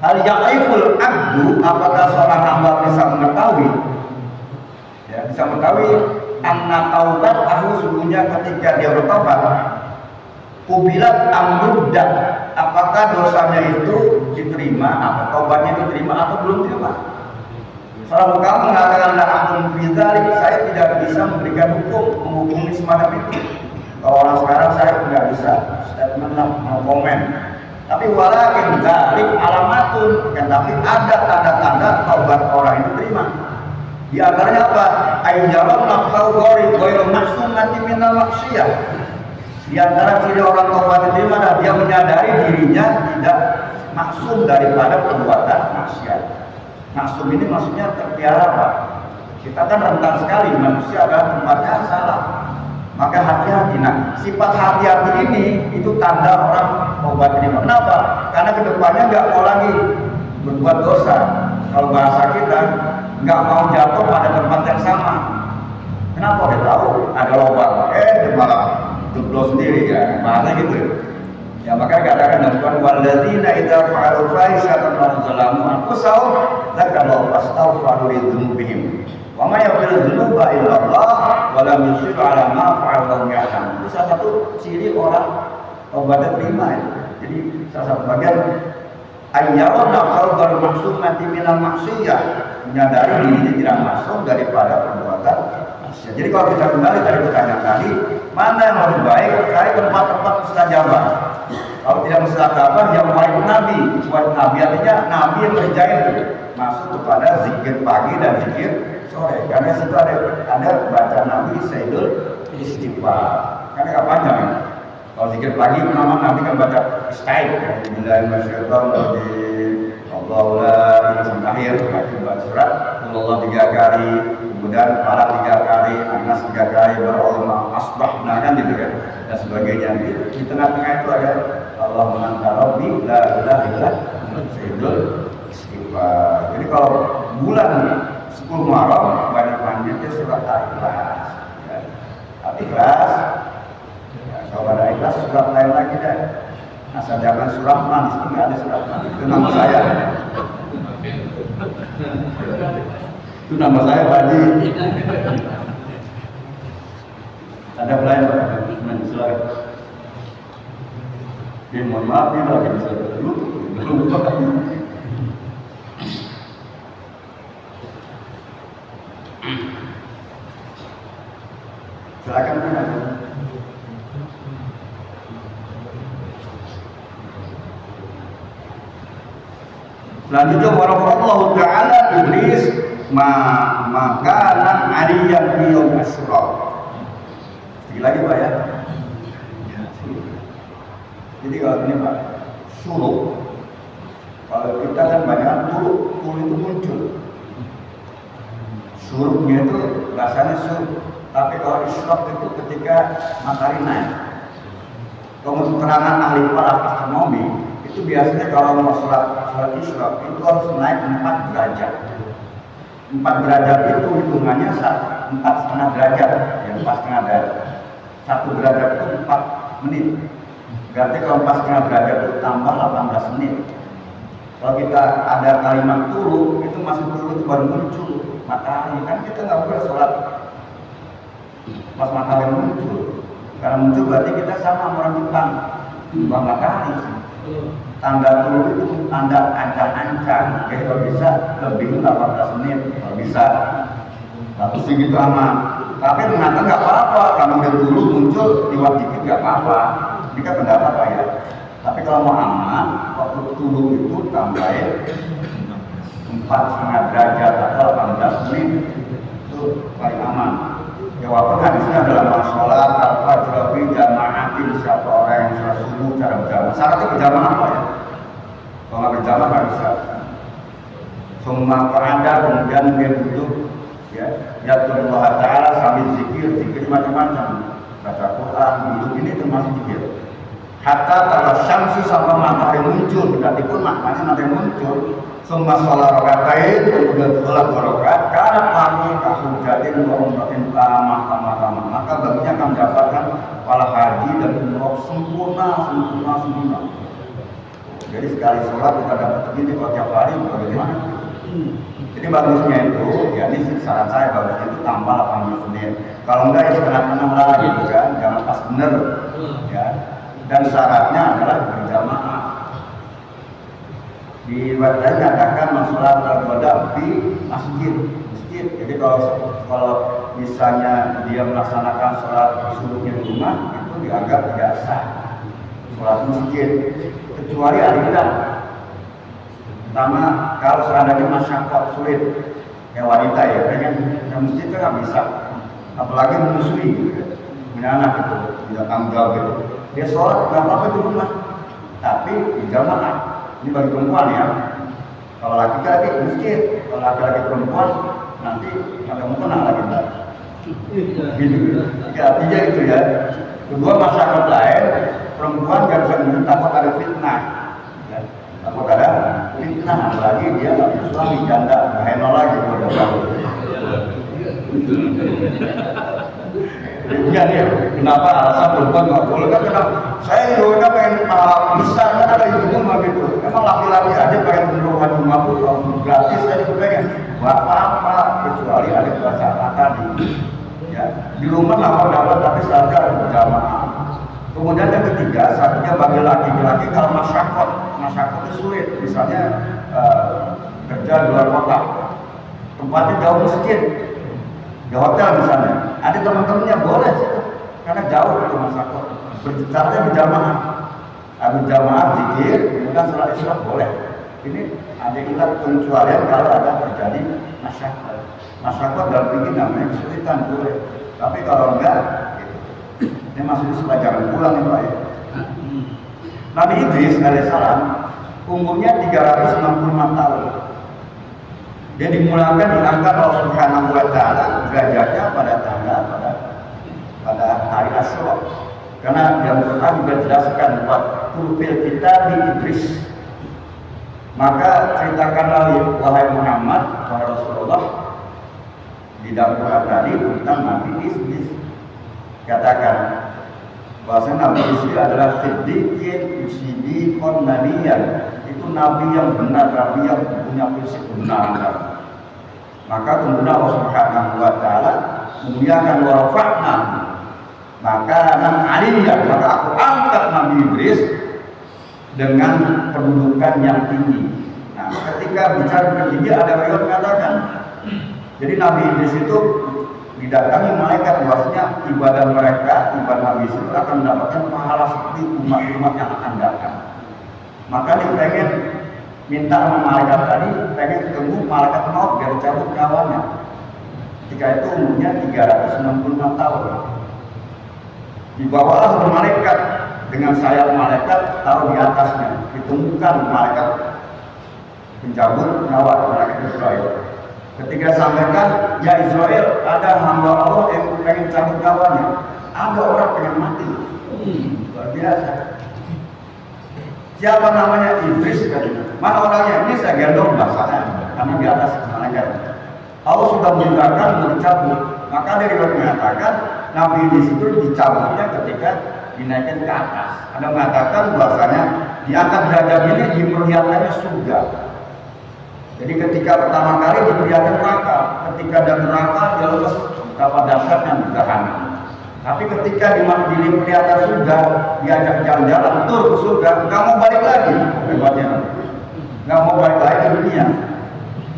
S3: hal yaqiful abdu, apakah seorang hamba bisa mengetahui? Ya, bisa mengetahui anna taubat tahu sungguhnya ketika dia bertobat kubilat amruddat, apakah dosanya itu diterima, apa taubatnya diterima atau belum diterima. Salah kamu mengatakan la akum bidzalik, saya tidak bisa memberikan hukum, menghukumi semacam itu. Kalau orang sekarang saya tidak bisa statement lah, mau komen. Tapi walakin dzalik alamatun, kan tapi ada tanda-tanda taubat orang itu terima. Di antaranya apa? Ayyaram nafsau ghairu maksumati minal maksiyah. Di antara ciri orang taubat itu adalah dia menyadari dirinya tidak maksum daripada perbuatan maksiat. Maksum ini maksudnya terpiara, Pak. Kita kan rentan sekali, manusia adalah tempatnya salah. Maka hati-hati. Nah, sifat hati-hati ini itu tanda orang taubat terima. Kenapa? Karena kedepannya nggak mau lagi berbuat dosa. Kalau bahasa kita, nggak mau jatuh pada tempat yang sama. Kenapa? Udah tahu ada lubang, dia malah jeblos sendiri ya, bahasa gitu. Ya maka katakan Tuhan, walladzina idza fa'alu fahishatan aw zalamu anfusahum dzakaru fastaghfiru li dzunubihim wa may yaghfiru dzunuba illa Allah wa lam yusiru ala ma fa'alu ya'lam. Itu salah satu ciri orang taubat terima ya. Jadi salah satu bagian ayyaun nafsul ghairu maksumati minal maksiyah, menyadari dirinya tidak masuk daripada perbuatan maksiat. Jadi kalau kita kembali dari pertanyaan tadi, mana yang lebih baik? Cari tempat-tempat mustajabah. Kalau tidak mustajabah, yang paling nabi. Buat nabi artinya nabi yang kerjain masuk kepada zikir pagi dan zikir sore. Karena situ ada baca nabi Sayyidul Istighfar. Karena nggak panjang. Kalau zikir pagi nama nabi kan baca istighfar. Bismillahirrahmanirrahim. Allahumma sampai akhir baca surat Allah 3 kali, kemudian Falaq 3 kali, Anas 3 kali, Barahullah asbahna kan gitu kan dan sebagainya. Di tengah-tengah itu ada Allahumma anta rabbi la ilaha illa Sayyidul Istighfar. Jadi kalau bulan 10 Muharram banyak-banyaknya surat Al-Ikhlas ya. Al-Ikhlas ya, kalau ada Ikhlas surat lain lagi deh. Asal jangan surat manis, ini ada surat manis. Itu nama saya. Itu nama saya Pak Haji. Ada pelayan Pak Haji. Ya, mohon maaf ya lagi bisa dulu. Silakan Pak. Selanjutnya warahmatullahi ta'ala Idris makanan aliyan biyom asyura. Sekali lagi Pak ya. Jadi kalau ini Pak, suruh kalau kita kan banyak turuk itu muncul. Suruknya itu rasanya suruh. Tapi kalau isyraq itu ketika matahari naik. Kalau keterangan ahli falak astronomi itu biasanya kalau mau sholat isyraq itu harus naik 4 derajat. 4 derajat itu hitungannya 4,5 derajat, ya 4,5 derajat. 1 derajat itu 4 menit. Berarti kalau 4,5 derajat itu tambah 18 menit. Kalau kita ada kalimat turu, itu masih turu itu baru muncul matahari. Kan kita nggak boleh sholat pas matahari muncul. Karena muncul berarti kita sama orang Jepang, bukan matahari. Tanda turu itu tanda ancang-ancang. Jadi kalau bisa lebih 18 menit, kalau bisa. Lalu segitu aman. Tapi ternyata nggak apa-apa. Kalau udah turu muncul diwajibkan nggak apa-apa. Ini kan pendapat Pak ya. Tapi kalau mau aman, waktu turu itu tambahin 4,5 derajat atau 18 menit itu paling aman. Ya walaupun hadisnya adalah masalah al-fajr fi jama'atin, siapa orang yang sholat subuh cara berjamaah. Syaratnya berjamaah apa ya? Kalau nggak berjamaah nggak bisa. Semua peranda kemudian dia duduk ya Allah Ta'ala sambil zikir macam-macam, baca Quran, duduk ini termasuk zikir. Hatta kalau syamsi sama matahari muncul, berarti pun maknanya nanti muncul. Semua sholat rakaatain, kemudian sholat 2 rakaat, karena pagi kahujatin wa umratin tamah. Maka baginya akan mendapatkan pahala haji dan umrah sempurna. Jadi sekali sholat kita dapat segini, kalau tiap hari bagaimana? Jadi bagusnya itu, ya ini saran saya bagusnya itu tambah 18 menit. Kalau enggak ya setengah-setengah lah gitu kan, jangan pas bener ya. Dan syaratnya adalah berjamaah. Di wadai katakan masalah berdoa di masjid. Jadi kalau misalnya dia melaksanakan sholat subuhnya di rumah itu dianggap biasa sholat masjid, kecuali hari Pertama, kalau seandainya masyarakat sulit, wanita ya pengen ke masjid kan nggak bisa, apalagi menyusui, punya anak gitu, punya tanggung jawab gitu. Dia sholat nggak apa-apa di rumah, tapi di jamaah. Ini bagi perempuan ya. Kalau laki-laki masjid, kalau laki-laki perempuan nanti ada mukena lagi ntar. Gitu. Ya, artinya itu ya. Kedua masyarakat lain, perempuan nggak bisa minum takut ada fitnah. Ya. Takut ada fitnah, apalagi dia nggak punya suami, janda, henol lagi kalau baru. Iya dia, kenapa alasan perempuan nggak boleh kan? Kenapa? Saya juga pengen besar kan ada ibu rumah gitu. Emang laki-laki aja pengen berurusan rumah pun gratis saya juga pengen. Apa kecuali ada perasaan tadi. Ya, di rumah dapat tapi saja berjamaah. Kemudian yang ketiga, satunya bagi laki-laki kalau masyarakat itu sulit. Misalnya kerja di luar kota, tempatnya jauh masjid, di hotel misalnya, ada teman-temannya boleh sih, karena jauh dari masyarakat. Berbicaranya berjamaah, berjamaah zikir, kemudian sholat isya boleh. Ini ada ilat pengecualian kalau ada terjadi masyarakat. Masyarakat dalam pikir namanya kesulitan boleh, tapi kalau enggak, gitu. Ini masih pelajaran pulang itu ya. Nabi Idris alaihissalam umurnya 365 tahun. Dia dimulakan diangkat Allah Subhanahu wa taala derajatnya pada hari Asyura. Karena dalam Quran juga jelaskan buat profil kita di Idris. Maka ceritakanlah wahai Muhammad, wahai Rasulullah, di dalam Quran tadi tentang Nabi Idris. Katakan bahwa Nabi Idris adalah siddiqun nabiyyan. Itu nabi yang benar, nabi yang punya prinsip benar. Maka kemudian Allah Subhanahu wa taala memuliakan wa rafa'na. Maka aku angkat Nabi Idris dengan kedudukan yang tinggi. Nah, ketika bicara dengan tinggi ada riwayat mengatakan, jadi Nabi Idris itu didatangi malaikat, bahwasanya ibadah Nabi Idris itu akan mendapatkan pahala seperti umat-umat yang akan datang. Maka dia pengen minta sama malaikat tadi, pengen ketemu malaikat maut biar dicabut nyawanya. Ketika itu umurnya 365 tahun. Dibawalah oleh malaikat dengan sayap malaikat taruh di atasnya, ditemukan malaikat pencabut nyawa, malaikat Israel. Ketika sampaikan, ya Israel, ada hamba Allah yang pengen cabut nyawanya, ada orang pengen mati. Luar biasa. Siapa namanya? Idris katanya. Mana orangnya? Ini saya gendong bahasanya, karena di atas malaikat. Allah sudah memerintahkan untuk dicabut. Maka dari mengatakan Nabi Idris itu dicabutnya ketika dinaikkan ke atas. Ada mengatakan bahwasanya diangkat derajat ini diperlihatkannya surga. Jadi ketika pertama kali diperlihatkan neraka, ketika ada neraka dia lepas betapa dahsyatnya jahanam. Tapi ketika diperlihatkan surga, diajak jalan-jalan tur ke surga, nggak mau balik lagi, hebatnya, nggak mau balik lagi ke dunia.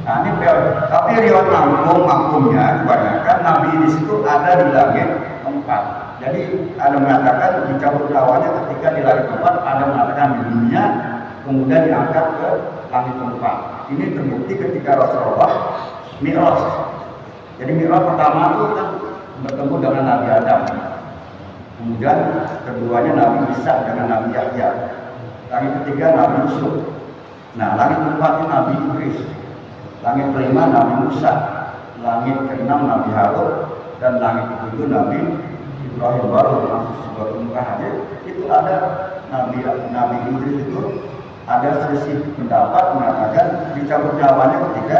S3: Nah, ini tapi riwayat makumnya kebanyakan Nabi Idris itu ada di langit 4. Jadi ada mengatakan dicabut nyawanya ketika di langit 4, ada mengatakan di dunia, kemudian diangkat ke langit 4. Ini terbukti ketika Rasulullah Mi'raj. Jadi Mi'raj pertama itu kan bertemu dengan Nabi Adam. Kemudian keduanya Nabi Isa dengan Nabi Yahya. Langit ketiga Nabi Yusuf. Nah, langit 4 itu Nabi Idris. Langit kelima Nabi Musa, langit keenam Nabi Harun, dan langit ketujuh Nabi Ibrahim baru masuk sebuah Mukahadir. Itu ada Nabi Idris itu ada selisih pendapat mengatakan dicabut nyawanya ketika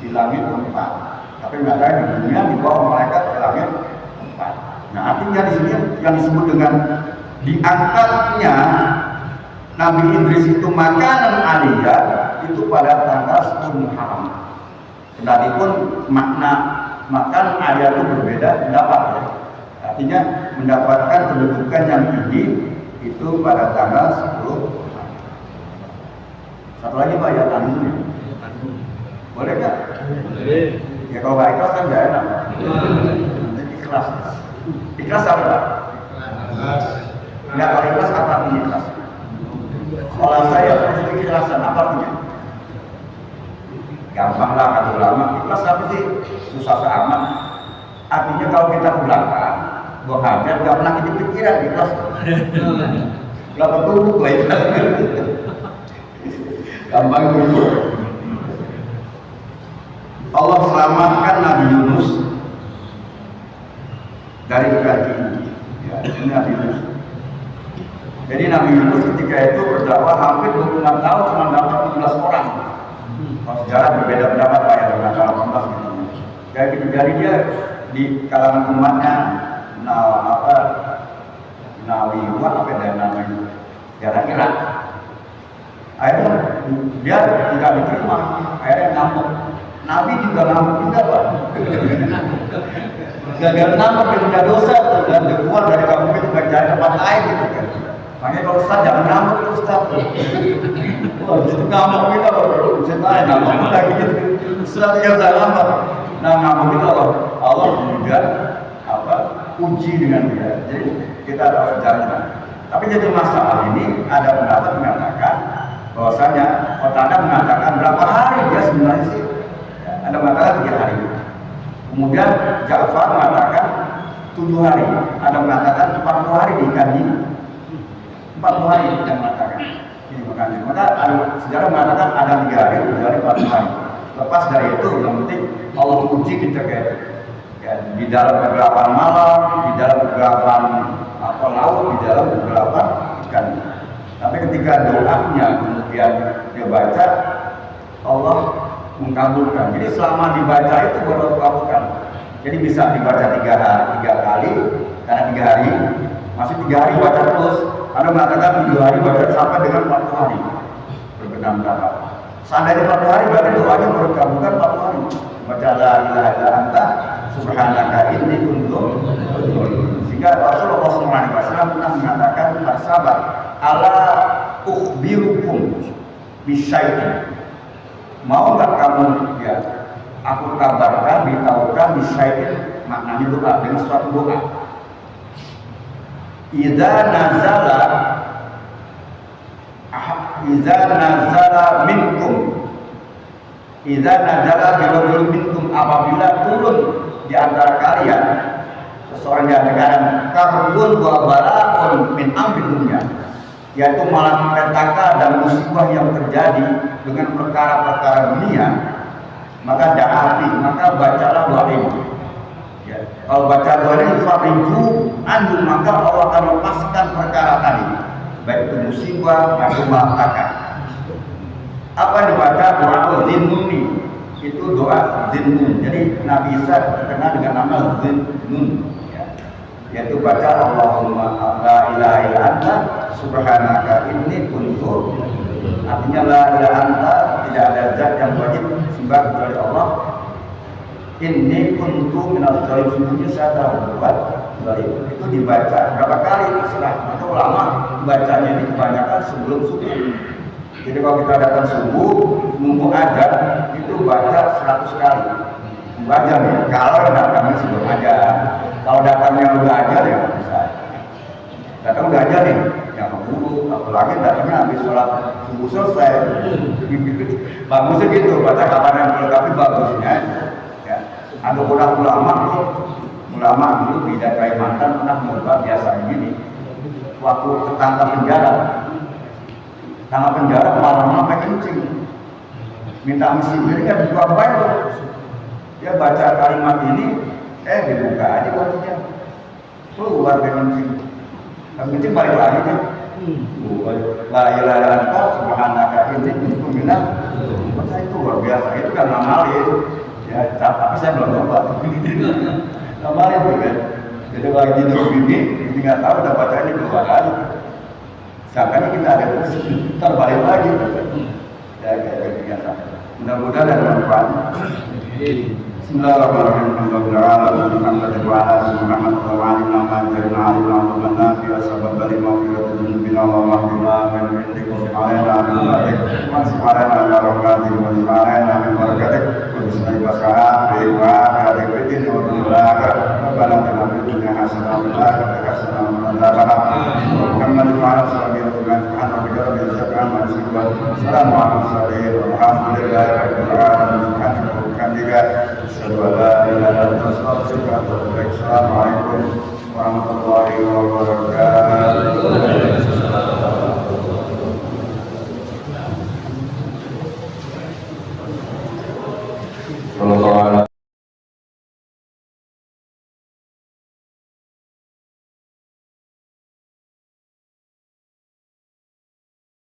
S3: di langit 4. Tapi mengatakan di dunia dibawa malaikat ke langit 4. Nah, artinya di sini yang disebut dengan diangkatnya Nabi Idris itu makanan aliyah itu pada tanggal 10 Muharram. Kendatipun makna makan aliyah itu berbeda pendapat ya. Artinya mendapatkan kedudukan yang tinggi itu pada tanggal 10 Muharram. Satu lagi Pak ya, tandungnya. Boleh nggak? Boleh. Ya kalau nggak ikhlas kan nggak enak. Nanti ikhlas. Ikhlas apa Pak? Ikhlas. Nggak, kalau ikhlas apa artinya ikhlas? Kalau saya harus keikhlasan, apa artinya? gampang lah kata ulama. Ikhlas apa sih? Susah amat. Artinya kalau kita ke belakang, buang hajat, gak pernah kita pikiran ikhlas. Gak betul lah ikhlas. Gampang dulu. Allah selamatkan Nabi Yunus dari kaki. Ya, ini Nabi Yunus. Jadi Nabi Yunus ketika itu berdakwah hampir 26 tahun cuma dapat 16 orang. Kalau sejarah berbeda pendapat Pak ya dengan 18 gitu. Jadi dia di kalangan umatnya Nawiwan apa yang namanya kira-kira. Akhirnya dia tidak diterima, akhirnya ngamuk. Nabi juga ngamuk juga Pak. Gagal ngamuk dia punya dosa dan keluar dari kampung itu mencari tempat lain gitu kan. Makanya kalau Ustaz jangan ngamuk itu Ustaz. Wah itu ngamuk kita Ustaz lain ngamuk lagi gitu. Ustaz yang saya ngamuk. Nah ngamuk itu Allah juga uji dengan dia. Jadi kita harus jalan. Tapi jadi masalah ini ada pendapat mengatakan bahwasanya Qatadah mengatakan berapa hari dia sebenarnya sih? Ada mengatakan 3 hari. Kemudian Ja'far mengatakan 7 hari. Ada mengatakan 40 hari di ikan ini. 40 hari yang mengatakan. Ini makanya. Maka ada sejarah mengatakan ada 3 hari, 7 hari, 40 hari. Lepas dari itu yang penting Allah uji kita kayak ya, di dalam kegelapan malam, di dalam kegelapan laut, di dalam kegelapan ikan. Tapi ketika doanya kemudian dia baca, Allah mengabulkan. Jadi selama dibaca itu baru dikabulkan. Jadi bisa dibaca 3 kali, karena 3 hari, masih 3 hari baca terus. Ada mengatakan 7 hari baca sampai dengan 40 hari. Berbeda pendapat. Seandainya 40 hari berarti doanya baru dikabulkan 40 hari. Baca la ilaha illa anta subhanaka inni kuntu minadz dzalimin. Sehingga Rasulullah SAW pernah mengatakan kepada sahabat, ala ukhbirukum bisyai'in. Mau nggak kamu ya aku kabarkan, beritahukan bisyai'in, maknanya doa dengan suatu doa. Idza nazala minkum birajulin minkum, apabila turun di antara kalian seseorang di antara kalian karbun wa bala'un min amri dunya, yaitu malapetaka dan musibah yang terjadi dengan perkara-perkara dunia, maka da'afi, maka bacalah doa ini. Ya, kalau baca doa ini fariju anhu, maka Allah akan lepaskan perkara tadi, baik itu musibah maupun malapetaka. Apa yang dibaca doa zinnuni, itu doa zinnun. Jadi Nabi Isa terkenal dengan nama zinnun, ya, yaitu baca Allahumma la ilaha illa anta subhanaka inni kuntu, artinya la ilaha anta, tidak ada zat yang wajib sembah kecuali Allah, inni kuntu minadz dzalimin, sungguhnya saya telah berbuat zalim. Itu dibaca berapa kali terserah. Maka ulama bacanya ini kebanyakan sebelum subuh. Jadi kalau kita datang subuh nunggu ajar itu baca 100 kali. Baca nih kalau datangnya sebelum ajar. Kalau datangnya udah ajar ya nggak bisa. Datang udah ajar nih, yang keburu, apalagi datangnya habis sholat subuh selesai. Bagusnya gitu, baca kapan yang perlu, tapi bagusnya ya, ada ulama dulu di daerah Kalimantan pernah mencoba biasa begini. Waktu ketangkap penjara malam sampai kencing, minta misi diri kan juga baik. Dia baca kalimat ini, dibuka aja kuncinya, keluar dari kencing. Kencing balik lagi kan. La ilaha illa anta subhanaka inni kuntu minadz dzalimin. Baca itu luar biasa. Itu kan ngamalin. Ya, tapi saya belum coba. Ngamalin itu kan. Jadi lagi duduk ini nggak tahu udah baca ini keluar lagi. Sekarang kita ada terbalik lagi. Ya, kayak biasa. Mudah-mudahan ada manfaat. Bismillahirrahmanirrahim. Alhamdulillah.
S2: Muhammad wa ala alihi wa sahbihi Assalamu alaikum warahmatullahi wabarakatuh.